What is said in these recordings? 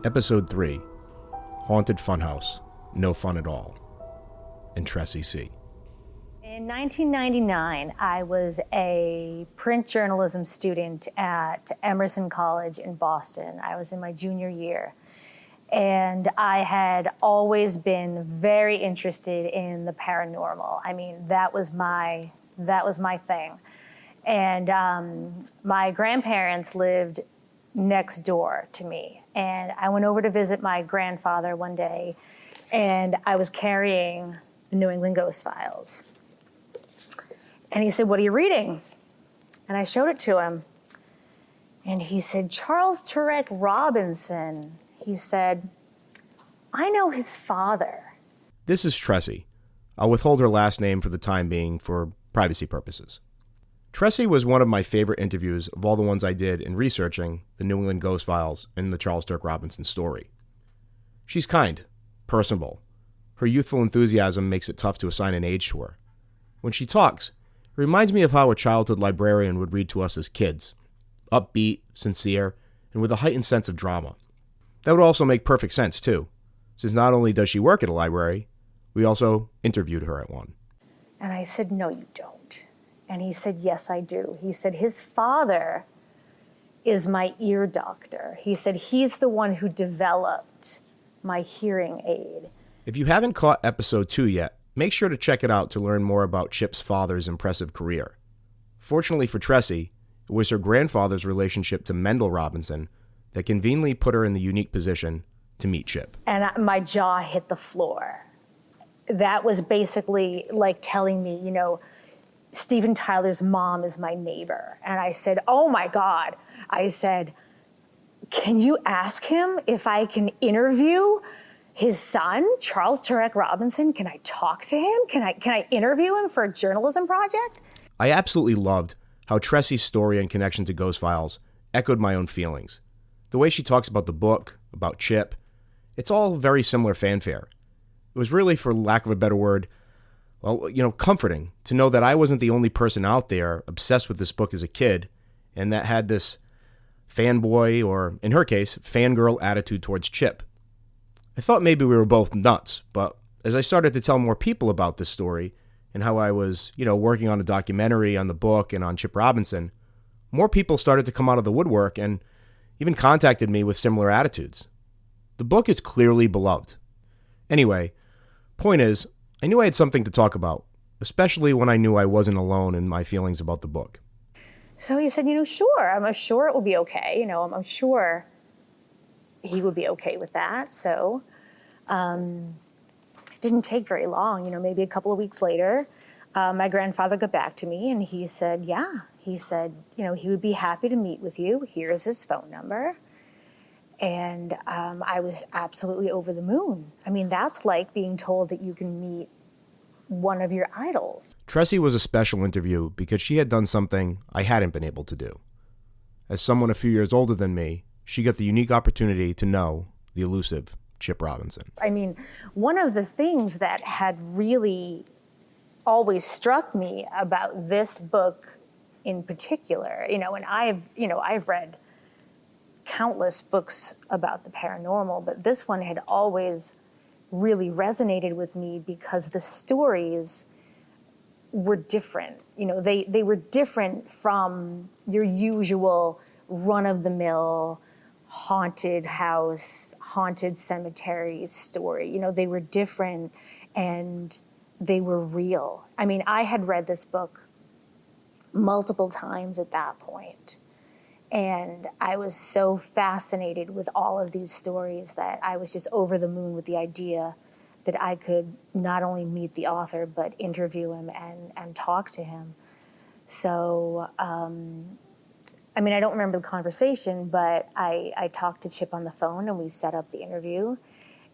Episode 3, Haunted Funhouse, No Fun at All, in Tressy C. In 1999, I was a print journalism student at Emerson College in Boston. I was in my junior year. And I had always been very interested in the paranormal. I mean, that was my thing. And my grandparents lived next door to me. And I went over to visit my grandfather one day, and I was carrying the New England Ghost Files. And he said, "What are you reading?" And I showed it to him. And he said, "Charles Turek Robinson." He said, "I know his father." This is Tressy. I'll withhold her last name for the time being for privacy purposes. Tressy was one of my favorite interviews of all the ones I did in researching the New England Ghost Files and the Charles Turek Robinson story. She's kind, personable. Her youthful enthusiasm makes it tough to assign an age to her. When she talks, it reminds me of how a childhood librarian would read to us as kids, upbeat, sincere, and with a heightened sense of drama. That would also make perfect sense, too, since not only does she work at a library, we also interviewed her at one. And I said, "No, you don't." And he said, "Yes, I do." He said, "His father is my ear doctor." He said, "He's the one who developed my hearing aid." If you haven't caught episode 2 yet, make sure to check it out to learn more about Chip's father's impressive career. Fortunately for Tressy, it was her grandfather's relationship to Mendel Robinson that conveniently put her in the unique position to meet Chip. And my jaw hit the floor. That was basically like telling me, Steven Tyler's mom is my neighbor. And I said, "Oh my God." I said, "Can you ask him if I can interview his son, Charles Turek Robinson? Can I talk to him? Can I interview him for a journalism project?" I absolutely loved how Tressy's story and connection to Ghost Files echoed my own feelings. The way she talks about the book, about Chip, it's all very similar fanfare. It was really, for lack of a better word, comforting to know that I wasn't the only person out there obsessed with this book as a kid and that had this fanboy, or in her case, fangirl attitude towards Chip. I thought maybe we were both nuts, but as I started to tell more people about this story and how I was, working on a documentary on the book and on Chip Robinson, more people started to come out of the woodwork and even contacted me with similar attitudes. The book is clearly beloved. Anyway, point is, I knew I had something to talk about, especially when I knew I wasn't alone in my feelings about the book. So he said, "Sure, I'm sure it will be okay. I'm sure he would be okay with that." So it didn't take very long, maybe a couple of weeks later, my grandfather got back to me and he said, "Yeah." He said, he would be happy to meet with you. Here's his phone number. And I was absolutely over the moon. I mean, that's like being told that you can meet one of your idols. Tressy was a special interview because she had done something I hadn't been able to do. As someone a few years older than me, she got the unique opportunity to know the elusive Chip Robinson. I mean, one of the things that had really always struck me about this book in particular, and I've read countless books about the paranormal, but this one had always really resonated with me because the stories were different. They were different from your usual run-of-the-mill haunted house, haunted cemetery story. They were different and they were real. I mean, I had read this book multiple times at that point. And I was so fascinated with all of these stories that I was just over the moon with the idea that I could not only meet the author, but interview him and talk to him. So, I don't remember the conversation, but I talked to Chip on the phone and we set up the interview.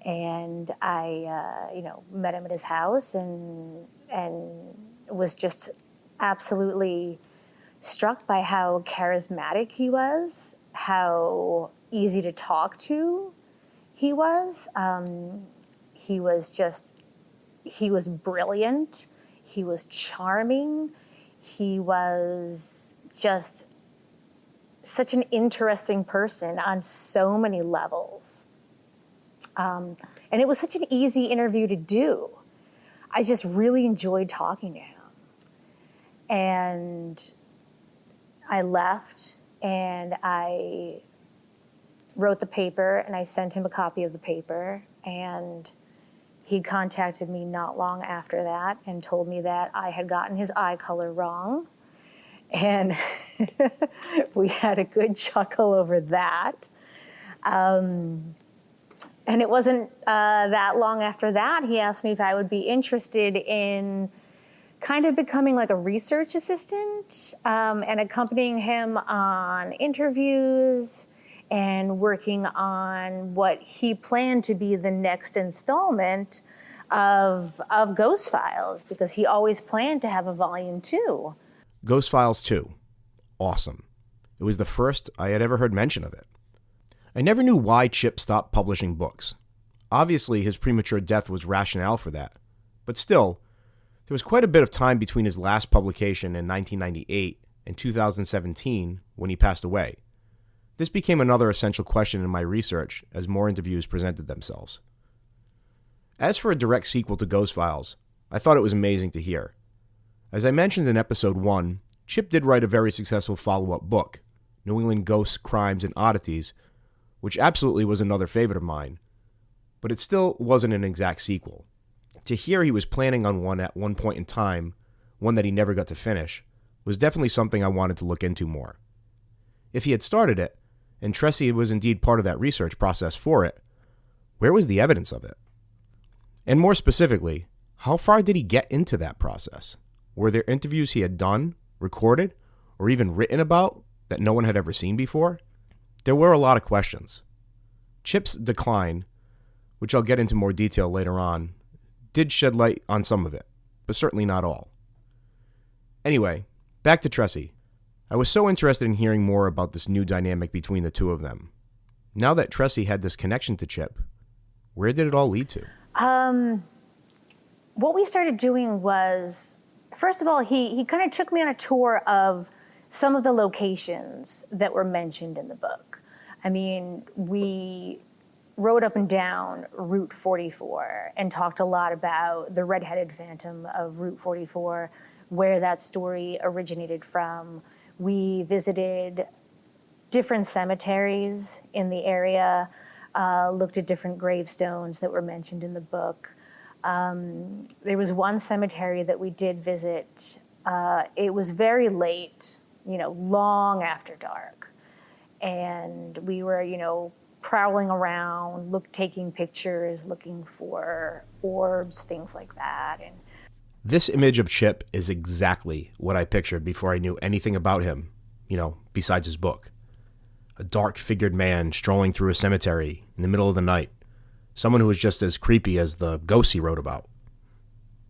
And I, met him at his house and was just absolutely struck by how charismatic he was, how easy to talk to he was. He was brilliant. He was charming. He was just such an interesting person on so many levels. And it was such an easy interview to do. I just really enjoyed talking to him. And I left and I wrote the paper and I sent him a copy of the paper, and he contacted me not long after that and told me that I had gotten his eye color wrong. And we had a good chuckle over that. And it wasn't that long after that, he asked me if I would be interested in kind of becoming like a research assistant and accompanying him on interviews and working on what he planned to be the next installment of Ghost Files, because he always planned to have a volume 2. Ghost Files 2. Awesome. It was the first I had ever heard mention of it. I never knew why Chip stopped publishing books. Obviously, his premature death was rationale for that. But still, there was quite a bit of time between his last publication in 1998 and 2017 when he passed away. This became another essential question in my research as more interviews presented themselves. As for a direct sequel to Ghost Files, I thought it was amazing to hear. As I mentioned in episode 1, Chip did write a very successful follow-up book, New England Ghosts, Crimes, and Oddities, which absolutely was another favorite of mine, but it still wasn't an exact sequel. To hear he was planning on one at one point in time, one that he never got to finish, was definitely something I wanted to look into more. If he had started it, and Tressy was indeed part of that research process for it, where was the evidence of it? And more specifically, how far did he get into that process? Were there interviews he had done, recorded, or even written about that no one had ever seen before? There were a lot of questions. Chip's decline, which I'll get into more detail later on, did shed light on some of it, but certainly not all. Anyway, back to Tressy. I was so interested in hearing more about this new dynamic between the two of them. Now that Tressy had this connection to Chip, where did it all lead to? What we started doing was, first of all, he kind of took me on a tour of some of the locations that were mentioned in the book. I mean, we rode up and down Route 44 and talked a lot about the red-headed phantom of Route 44, where that story originated from. We visited different cemeteries in the area, looked at different gravestones that were mentioned in the book. There was one cemetery that we did visit. It was very late, long after dark. And we were, prowling around, taking pictures, looking for orbs, things like that. And this image of Chip is exactly what I pictured before I knew anything about him, besides his book. A dark-figured man strolling through a cemetery in the middle of the night. Someone who was just as creepy as the ghosts he wrote about.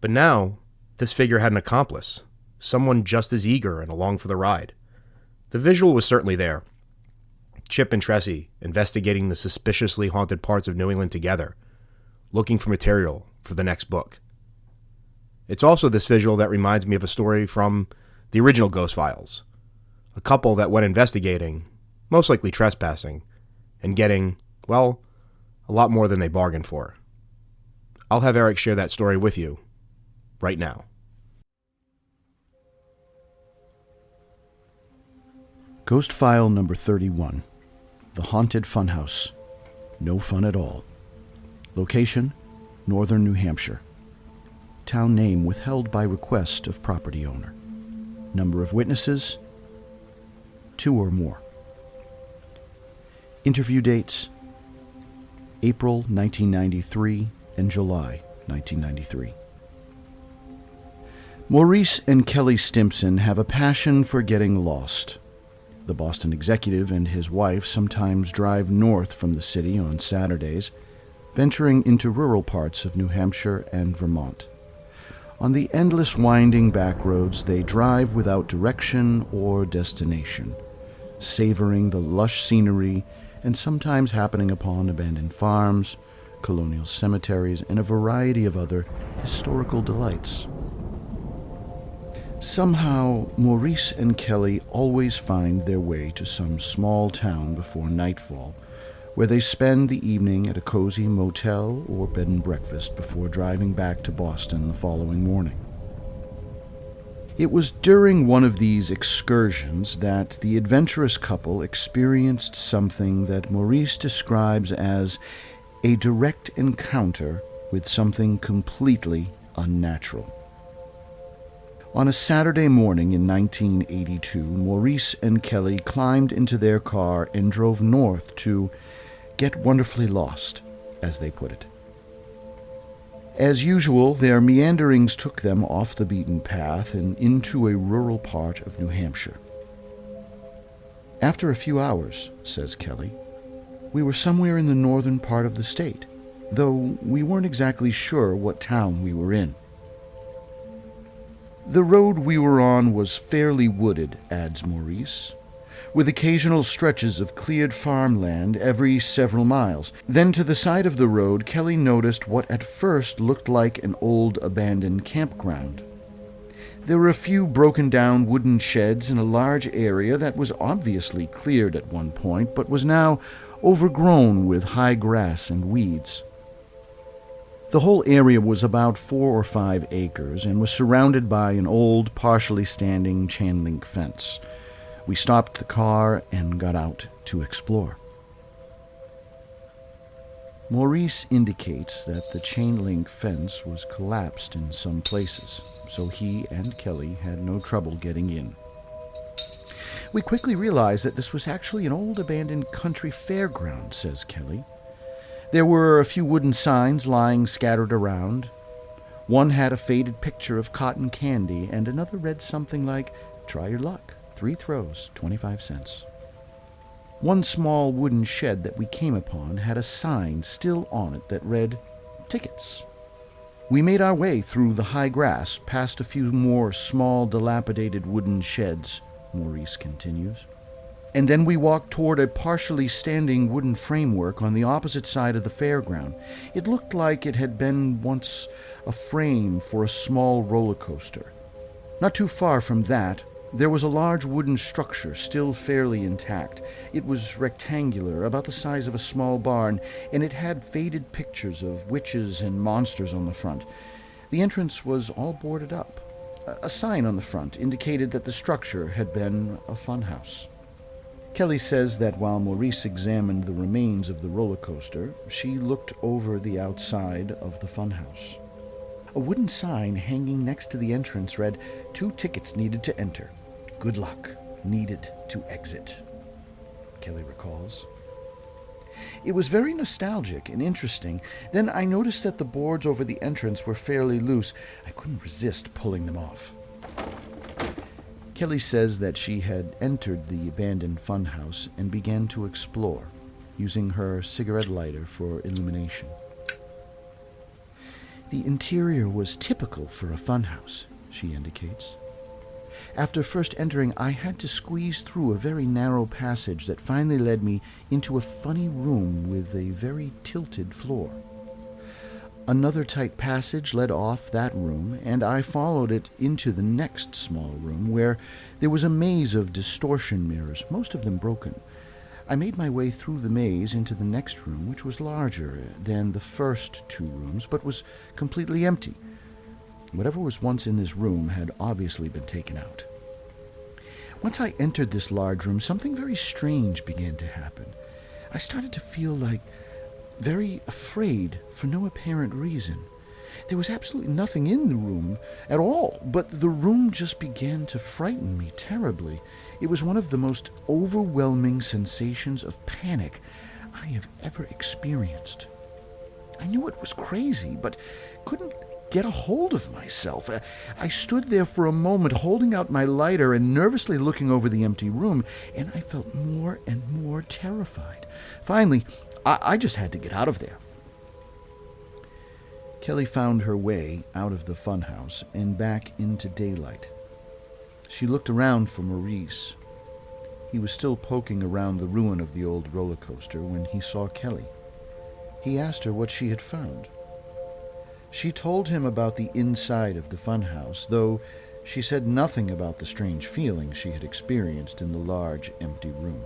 But now, this figure had an accomplice. Someone just as eager and along for the ride. The visual was certainly there. Chip and Tressy investigating the suspiciously haunted parts of New England together, looking for material for the next book. It's also this visual that reminds me of a story from the original Ghost Files. A couple that went investigating, most likely trespassing, and getting, a lot more than they bargained for. I'll have Eric share that story with you right now. Ghost File number 31. The Haunted Funhouse. No fun at all. Location, northern New Hampshire. Town name withheld by request of property owner. Number of witnesses, 2 or more. Interview dates, April 1993 and July 1993. Maurice and Kelly Stimpson have a passion for getting lost. The Boston executive and his wife sometimes drive north from the city on Saturdays, venturing into rural parts of New Hampshire and Vermont. On the endless winding back roads, they drive without direction or destination, savoring the lush scenery and sometimes happening upon abandoned farms, colonial cemeteries, and a variety of other historical delights. Somehow, Maurice and Kelly always find their way to some small town before nightfall, where they spend the evening at a cozy motel or bed and breakfast before driving back to Boston the following morning. It was during one of these excursions that the adventurous couple experienced something that Maurice describes as a direct encounter with something completely unnatural. On a Saturday morning in 1982, Maurice and Kelly climbed into their car and drove north to get wonderfully lost, as they put it. As usual, their meanderings took them off the beaten path and into a rural part of New Hampshire. After a few hours, says Kelly, we were somewhere in the northern part of the state, though we weren't exactly sure what town we were in. The road we were on was fairly wooded, adds Maurice, with occasional stretches of cleared farmland every several miles. Then to the side of the road, Kelly noticed what at first looked like an old abandoned campground. There were a few broken-down wooden sheds in a large area that was obviously cleared at one point, but was now overgrown with high grass and weeds. The whole area was about 4 or 5 acres and was surrounded by an old, partially standing chain-link fence. We stopped the car and got out to explore. Maurice indicates that the chain-link fence was collapsed in some places, so he and Kelly had no trouble getting in. We quickly realized that this was actually an old abandoned country fairground, says Kelly. There were a few wooden signs lying scattered around. One had a faded picture of cotton candy, and another read something like, "Try your luck. 3 throws, 25 cents. One small wooden shed that we came upon had a sign still on it that read, "Tickets." We made our way through the high grass, past a few more small, dilapidated wooden sheds, Maurice continues. And then we walked toward a partially standing wooden framework on the opposite side of the fairground. It looked like it had been once a frame for a small roller coaster. Not too far from that, there was a large wooden structure still fairly intact. It was rectangular, about the size of a small barn, and it had faded pictures of witches and monsters on the front. The entrance was all boarded up. A sign on the front indicated that the structure had been a funhouse. Kelly says that while Maurice examined the remains of the roller coaster, she looked over the outside of the funhouse. A wooden sign hanging next to the entrance read, "2 tickets needed to enter. Good luck, needed to exit," Kelly recalls. It was very nostalgic and interesting. Then I noticed that the boards over the entrance were fairly loose. I couldn't resist pulling them off. Kelly says that she had entered the abandoned funhouse and began to explore, using her cigarette lighter for illumination. The interior was typical for a funhouse, she indicates. After first entering, I had to squeeze through a very narrow passage that finally led me into a funny room with a very tilted floor. Another tight passage led off that room, and I followed it into the next small room where there was a maze of distortion mirrors, most of them broken. I made my way through the maze into the next room, which was larger than the first 2 rooms, but was completely empty. Whatever was once in this room had obviously been taken out. Once I entered this large room, something very strange began to happen. I started to feel very afraid for no apparent reason. There was absolutely nothing in the room at all, but the room just began to frighten me terribly. It was one of the most overwhelming sensations of panic I have ever experienced. I knew it was crazy, but couldn't get a hold of myself. I stood there for a moment, holding out my lighter and nervously looking over the empty room, and I felt more and more terrified. Finally, I just had to get out of there. Kelly found her way out of the funhouse and back into daylight. She looked around for Maurice. He was still poking around the ruin of the old roller coaster when he saw Kelly. He asked her what she had found. She told him about the inside of the funhouse, though she said nothing about the strange feelings she had experienced in the large, empty room.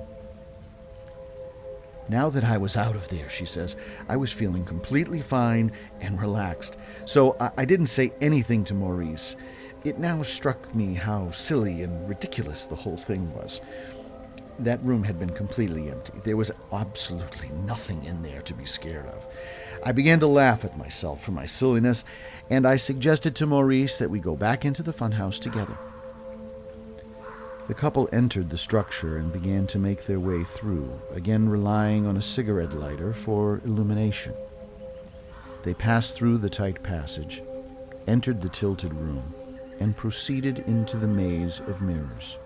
Now that I was out of there, she says, I was feeling completely fine and relaxed. So I didn't say anything to Maurice. It now struck me how silly and ridiculous the whole thing was. That room had been completely empty. There was absolutely nothing in there to be scared of. I began to laugh at myself for my silliness, and I suggested to Maurice that we go back into the funhouse together. The couple entered the structure and began to make their way through, again relying on a cigarette lighter for illumination. They passed through the tight passage, entered the tilted room, and proceeded into the maze of mirrors.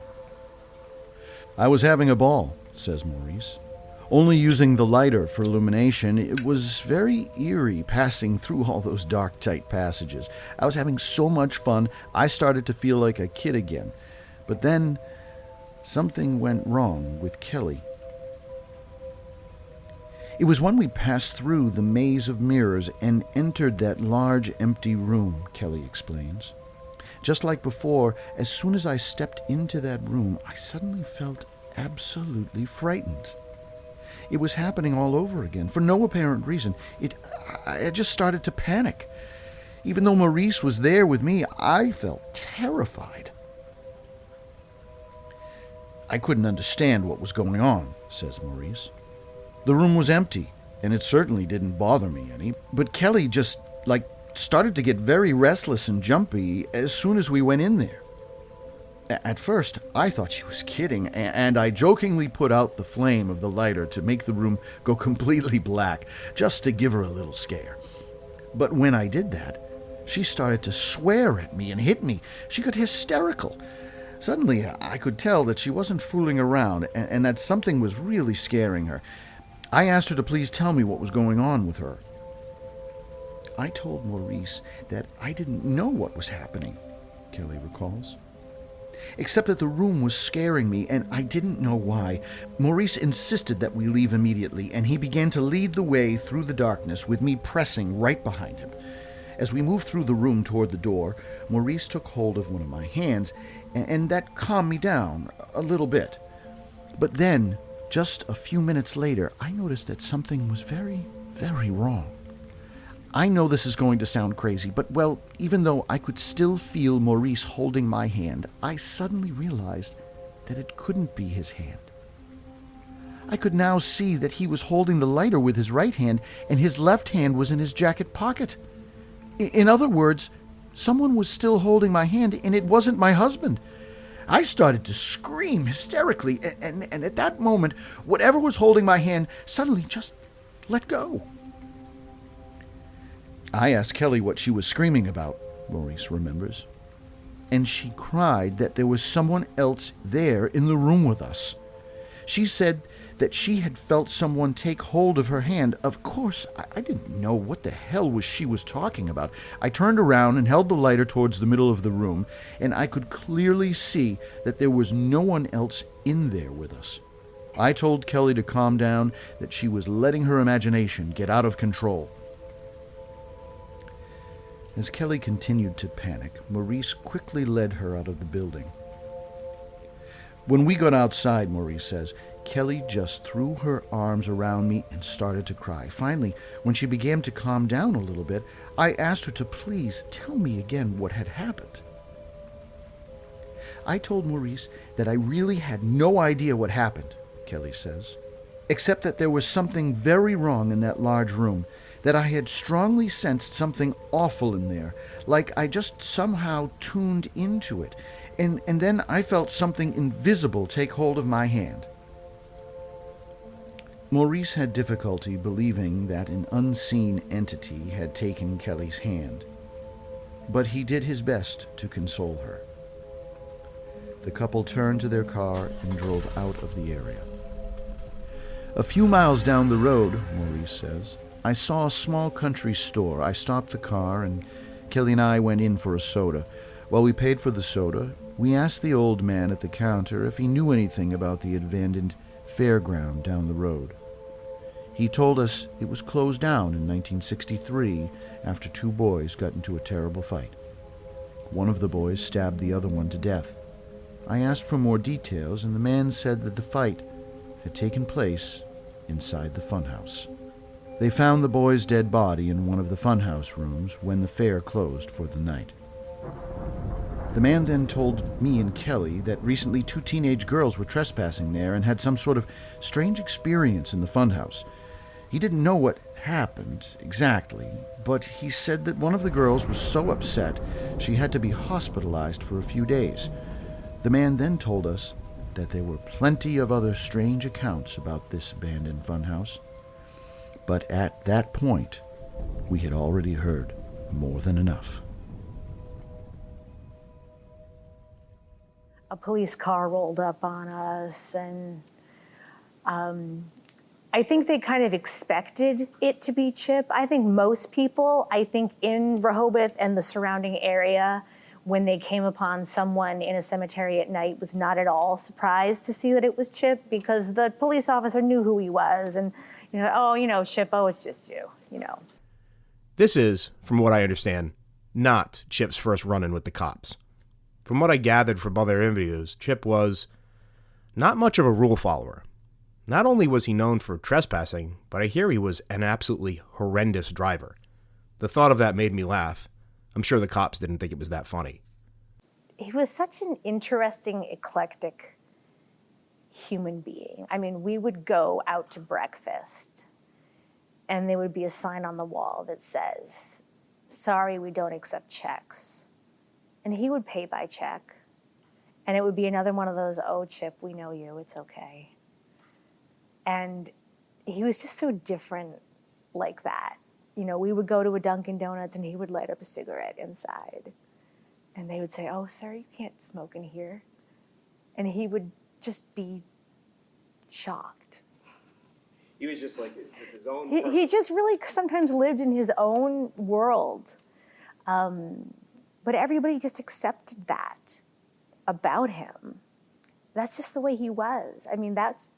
I was having a ball, says Maurice. Only using the lighter for illumination, it was very eerie passing through all those dark, tight passages. I was having so much fun, I started to feel like a kid again. But then, something went wrong with Kelly. It was when we passed through the maze of mirrors and entered that large, empty room, Kelly explains. Just like before, as soon as I stepped into that room, I suddenly felt absolutely frightened. It was happening all over again, for no apparent reason. I just started to panic. Even though Maurice was there with me, I felt terrified. I couldn't understand what was going on, says Maurice. The room was empty, and it certainly didn't bother me any, but Kelly just, started to get very restless and jumpy as soon as we went in there. At first, I thought she was kidding, and I jokingly put out the flame of the lighter to make the room go completely black, just to give her a little scare. But when I did that, she started to swear at me and hit me. She got hysterical. Suddenly, I could tell that she wasn't fooling around, and that something was really scaring her. I asked her to please tell me what was going on with her. I told Maurice that I didn't know what was happening, Kelly recalls. Except that the room was scaring me, and I didn't know why. Maurice insisted that we leave immediately, and he began to lead the way through the darkness, with me pressing right behind him. As we moved through the room toward the door, Maurice took hold of one of my hands, and that calmed me down a little bit. But then, just a few minutes later, I noticed that something was very, very wrong. I know this is going to sound crazy, but, even though I could still feel Maurice holding my hand, I suddenly realized that it couldn't be his hand. I could now see that he was holding the lighter with his right hand, and his left hand was in his jacket pocket. In other words, someone was still holding my hand, and it wasn't my husband. I started to scream hysterically, and at that moment, whatever was holding my hand suddenly just let go. I asked Kelly what she was screaming about, Maurice remembers, and she cried that there was someone else there in the room with us. She said that she had felt someone take hold of her hand. Of course, I didn't know what the hell she was talking about. I turned around and held the lighter towards the middle of the room, and I could clearly see that there was no one else in there with us. I told Kelly to calm down, that she was letting her imagination get out of control. As Kelly continued to panic, Maurice quickly led her out of the building. When we got outside, Maurice says, Kelly just threw her arms around me and started to cry. Finally, when she began to calm down a little bit, I asked her to please tell me again what had happened. I told Maurice that I really had no idea what happened, Kelly says, except that there was something very wrong in that large room, that I had strongly sensed something awful in there, like I just somehow tuned into it, and then I felt something invisible take hold of my hand. Maurice had difficulty believing that an unseen entity had taken Kelly's hand, but he did his best to console her. The couple turned to their car and drove out of the area. A few miles down the road, Maurice says, I saw a small country store. I stopped the car, and Kelly and I went in for a soda. While we paid for the soda, we asked the old man at the counter if he knew anything about the abandoned fairground down the road. He told us it was closed down in 1963 after two boys got into a terrible fight. One of the boys stabbed the other one to death. I asked for more details, and the man said that the fight had taken place inside the funhouse. They found the boy's dead body in one of the funhouse rooms when the fair closed for the night. The man then told me and Kelly that recently 2 teenage girls were trespassing there and had some sort of strange experience in the funhouse. He didn't know what happened exactly, but he said that one of the girls was so upset she had to be hospitalized for a few days. The man then told us that there were plenty of other strange accounts about this abandoned funhouse. But at that point, we had already heard more than enough. A police car rolled up on us, and I think they kind of expected it to be Chip. I think most people, in Rehoboth and the surrounding area, when they came upon someone in a cemetery at night, was not at all surprised to see that it was Chip, because the police officer knew who he was, and Chip, it's just you. This is, from what I understand, not Chip's first run-in with the cops. From what I gathered from other interviews, Chip was not much of a rule follower. Not only was he known for trespassing, but I hear he was an absolutely horrendous driver. The thought of that made me laugh. I'm sure the cops didn't think it was that funny. He was such an interesting, eclectic human being. I mean, we would go out to breakfast, and there would be a sign on the wall that says, "Sorry, we don't accept checks." And he would pay by check. And it would be another one of those, "Oh, Chip, we know you, it's okay." And he was just so different like that. We would go to a Dunkin' Donuts and he would light up a cigarette inside. And they would say, "Oh, sir, you can't smoke in here." And he would just be shocked. He was just like, just his own... He just really sometimes lived in his own world. But everybody just accepted that about him. That's just the way he was. I mean, that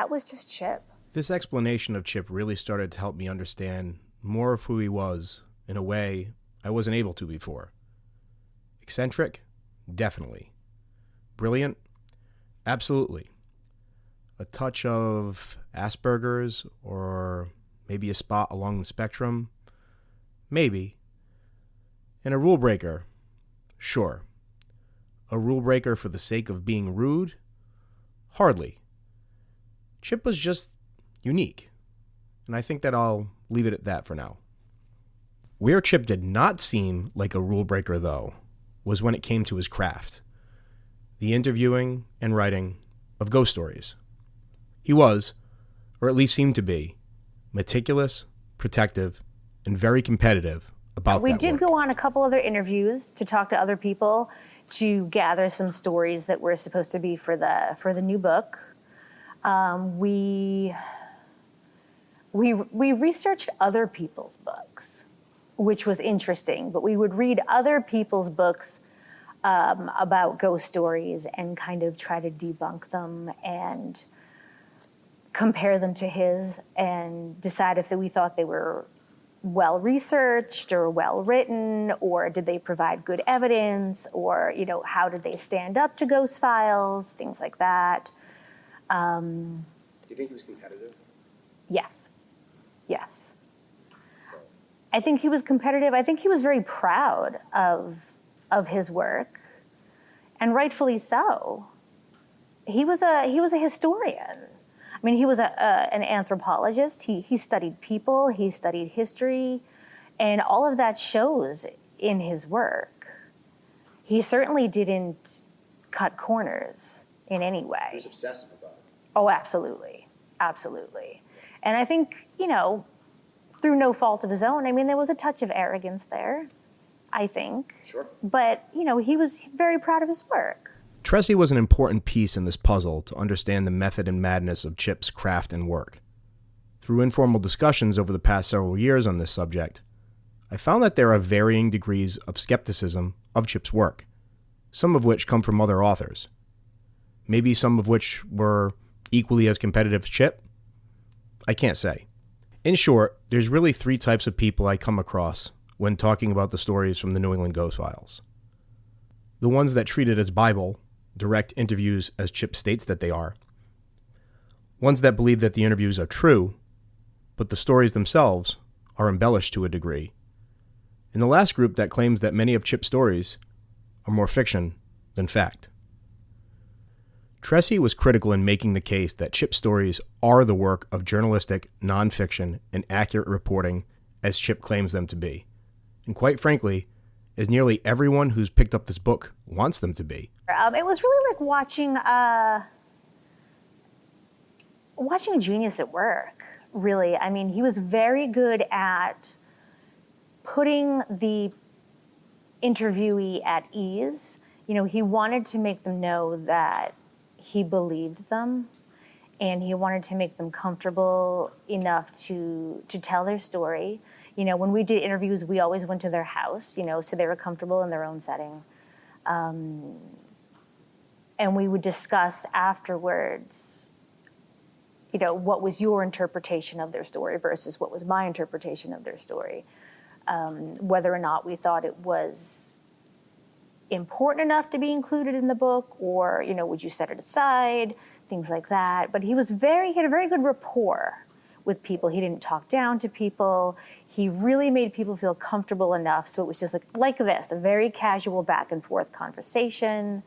was just Chip. This explanation of Chip really started to help me understand more of who he was in a way I wasn't able to before. Eccentric? Definitely. Brilliant? Absolutely. A touch of Asperger's, or maybe a spot along the spectrum? Maybe. And a rule breaker? Sure. A rule breaker for the sake of being rude? Hardly. Chip was just unique. And I think that I'll leave it at that for now. Where Chip did not seem like a rule breaker, though, was when it came to his craft. The interviewing and writing of ghost stories. He was, or at least seemed to be, meticulous, protective, and very competitive about that work. We did go on a couple other interviews to talk to other people to gather some stories that were supposed to be for the new book. We researched other people's books, which was interesting, but we would read other people's books about ghost stories and kind of try to debunk them and compare them to his and decide if we thought they were well-researched or well-written, or did they provide good evidence, or, how did they stand up to ghost files, things like that. Do you think he was competitive? Yes. I think he was competitive. I think he was very proud of his work, and rightfully so. He was a historian. I mean, he was an anthropologist. He studied people. He studied history, and all of that shows in his work. He certainly didn't cut corners in any way. He was obsessive about it. Oh, absolutely. And I think, through no fault of his own, I mean, there was a touch of arrogance there, I think. Sure. But, he was very proud of his work. Tressy was an important piece in this puzzle to understand the method and madness of Chip's craft and work. Through informal discussions over the past several years on this subject, I found that there are varying degrees of skepticism of Chip's work, some of which come from other authors. Maybe some of which were equally as competitive as Chip? I can't say. In short, there's really 3 types of people I come across when talking about the stories from the New England Ghost Files. The ones that treat it as Bible, direct interviews as Chip states that they are. Ones that believe that the interviews are true, but the stories themselves are embellished to a degree. And the last group that claims that many of Chip's stories are more fiction than fact. Tressy was critical in making the case that Chip's stories are the work of journalistic nonfiction and accurate reporting as Chip claims them to be. And quite frankly, as nearly everyone who's picked up this book wants them to be. It was really like watching a genius at work, really. I mean, he was very good at putting the interviewee at ease. You know, he wanted to make them know that he believed them, and he wanted to make them comfortable enough to tell their story. You know, when we did interviews, we always went to their house, you know, so they were comfortable in their own setting. And we would discuss afterwards, you know, what was your interpretation of their story versus what was my interpretation of their story. Whether or not we thought it was important enough to be included in the book, or, you know, would you set it aside, things like that. But he had a very good rapport with people. He didn't talk down to people. He really made people feel comfortable enough. So it was just like this, a very casual back and forth conversation.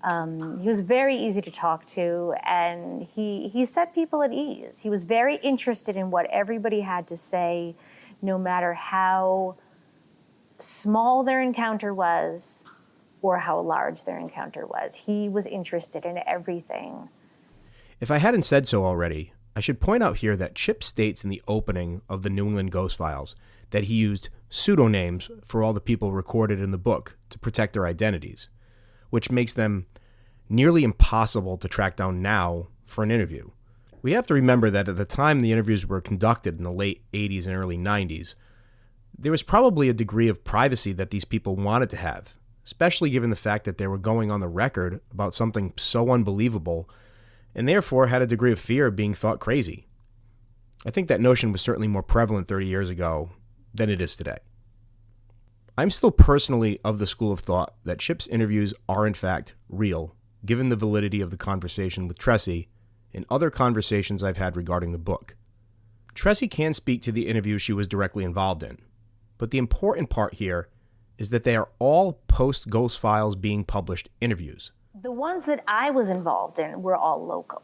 He was very easy to talk to, and he set people at ease. He was very interested in what everybody had to say, no matter how small their encounter was or how large their encounter was. He was interested in everything. If I hadn't said so already, I should point out here that Chip states in the opening of the New England Ghost Files that he used pseudonyms for all the people recorded in the book to protect their identities, which makes them nearly impossible to track down now for an interview. We have to remember that at the time the interviews were conducted in the late 80s and early 90s, there was probably a degree of privacy that these people wanted to have, especially given the fact that they were going on the record about something so unbelievable and therefore had a degree of fear of being thought crazy. I think that notion was certainly more prevalent 30 years ago than it is today. I'm still personally of the school of thought that Chip's interviews are in fact real, given the validity of the conversation with Tressy and other conversations I've had regarding the book. Tressy can speak to the interview she was directly involved in, but the important part here is that they are all post-Ghost Files being published interviews. The ones that I was involved in were all local,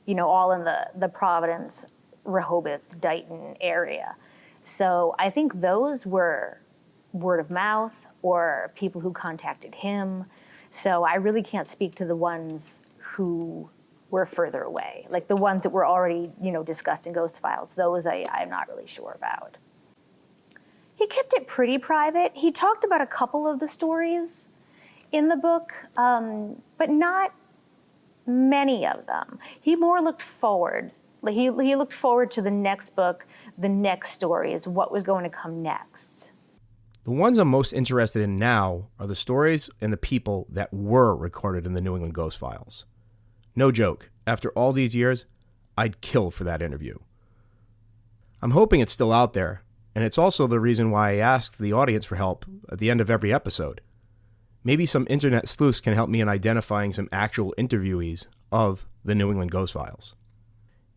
you know, all in the Providence, Rehoboth, Dighton area. So I think those were word of mouth or people who contacted him. So I really can't speak to the ones who were further away. Like the ones that were already, you know, discussed in Ghost Files, those I'm not really sure about. He kept it pretty private. He talked about a couple of the stories in the book, but not many of them. He more looked forward. Like he looked forward to the next book, the next stories, what was going to come next. The ones I'm most interested in now are the stories and the people that were recorded in the New England Ghost Files. No joke, after all these years, I'd kill for that interview. I'm hoping it's still out there, and it's also the reason why I asked the audience for help at the end of every episode. Maybe some internet sleuths can help me in identifying some actual interviewees of the New England Ghost Files.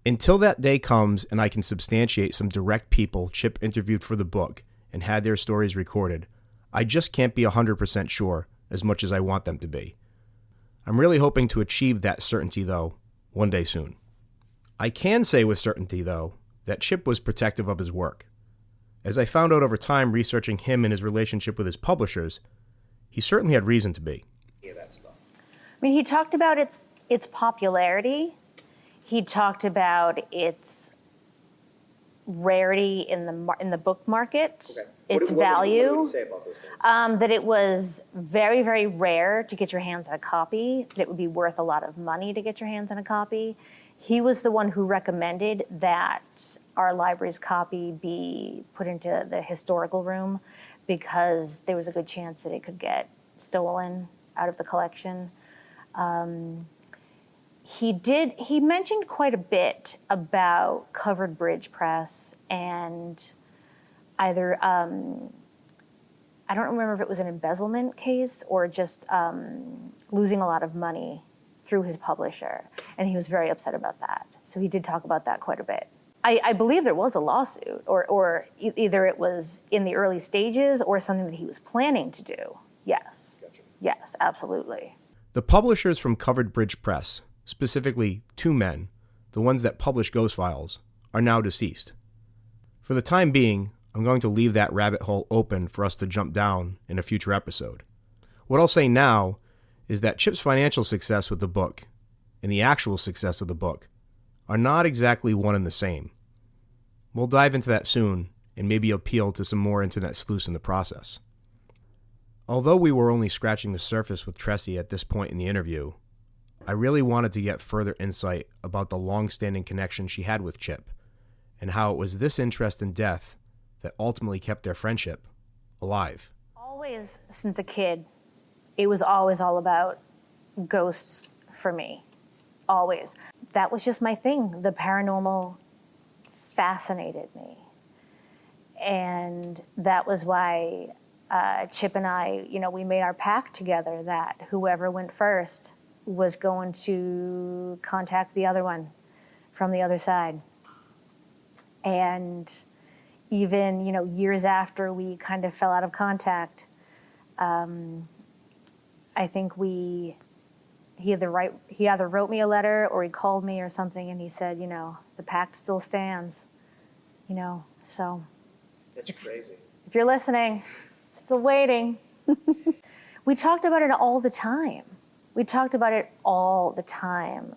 Until that day comes and I can substantiate some direct people Chip interviewed for the book and had their stories recorded, I just can't be 100% sure as much as I want them to be. I'm really hoping to achieve that certainty, though, one day soon. I can say with certainty, though, that Chip was protective of his work. As I found out over time researching him and his relationship with his publishers, he certainly had reason to be. I mean, he talked about its popularity. He talked about its rarity in the book market, its value. What did he say about those things? That it was very, very rare to get your hands on a copy, that it would be worth a lot of money to get your hands on a copy. He was the one who recommended that our library's copy be put into the historical room because there was a good chance that it could get stolen out of the collection. He mentioned quite a bit about Covered Bridge Press and either, I don't remember if it was an embezzlement case or just losing a lot of money through his publisher, and he was very upset about that. So he did talk about that quite a bit. I believe there was a lawsuit, or either it was in the early stages or something that he was planning to do. Yes. Gotcha. Yes, absolutely. The publishers from Covered Bridge Press, specifically two men, the ones that published Ghost Files, are now deceased. For the time being, I'm going to leave that rabbit hole open for us to jump down in a future episode. What I'll say now is that Chip's financial success with the book and the actual success of the book are not exactly one and the same. We'll dive into that soon and maybe appeal to some more internet sleuths in the process. Although we were only scratching the surface with Tressy at this point in the interview, I really wanted to get further insight about the long-standing connection she had with Chip and how it was this interest in death that ultimately kept their friendship alive. Always, since a kid, it was always all about ghosts for me. Always. That was just my thing. The paranormal fascinated me. And that was why Chip and I, we made our pact together that whoever went first was going to contact the other one from the other side. And even, years after we kind of fell out of contact, I think he either wrote me a letter or he called me or something, and he said, the pact still stands, so. That's crazy. If you're listening, still waiting. We talked about it all the time.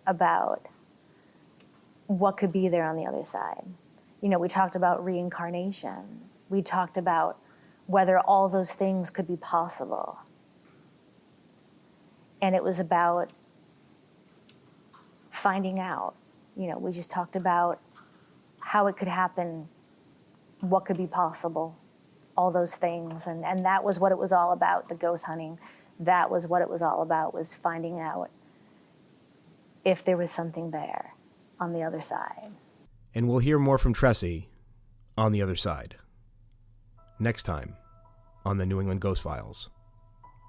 About what could be there on the other side. We talked about reincarnation. We talked about whether all those things could be possible. And it was about finding out. We just talked about how it could happen, what could be possible, all those things. And that was what it was all about, the ghost hunting. That was what it was all about, was finding out if there was something there on the other side. And we'll hear more from Tressy on the other side. Next time on the New England Ghost Files,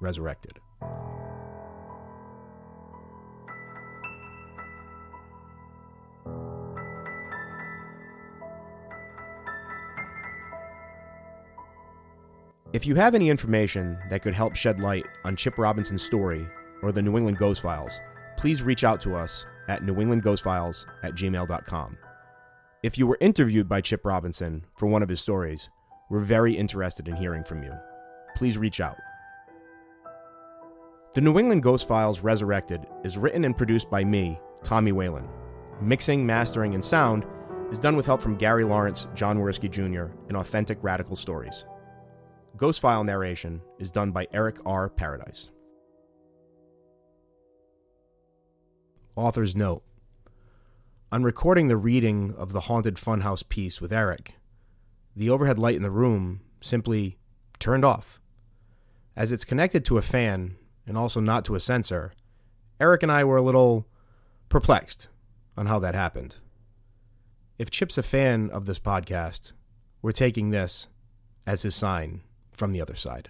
Resurrected. If you have any information that could help shed light on Chip Robinson's story or the New England Ghost Files, please reach out to us at newenglandghostfiles@gmail.com. If you were interviewed by Chip Robinson for one of his stories, we're very interested in hearing from you. Please reach out. The New England Ghost Files Resurrected is written and produced by me, Tommy Whalen. Mixing, mastering, and sound is done with help from Gary Lawrence, John Worski Jr., and Authentic Radical Stories. Ghost File narration is done by Eric R. Paradise. Author's note. On recording the reading of the Haunted Funhouse piece with Eric, the overhead light in the room simply turned off. As it's connected to a fan and also not to a sensor, Eric and I were a little perplexed on how that happened. If Chip's a fan of this podcast, we're taking this as his sign from the other side.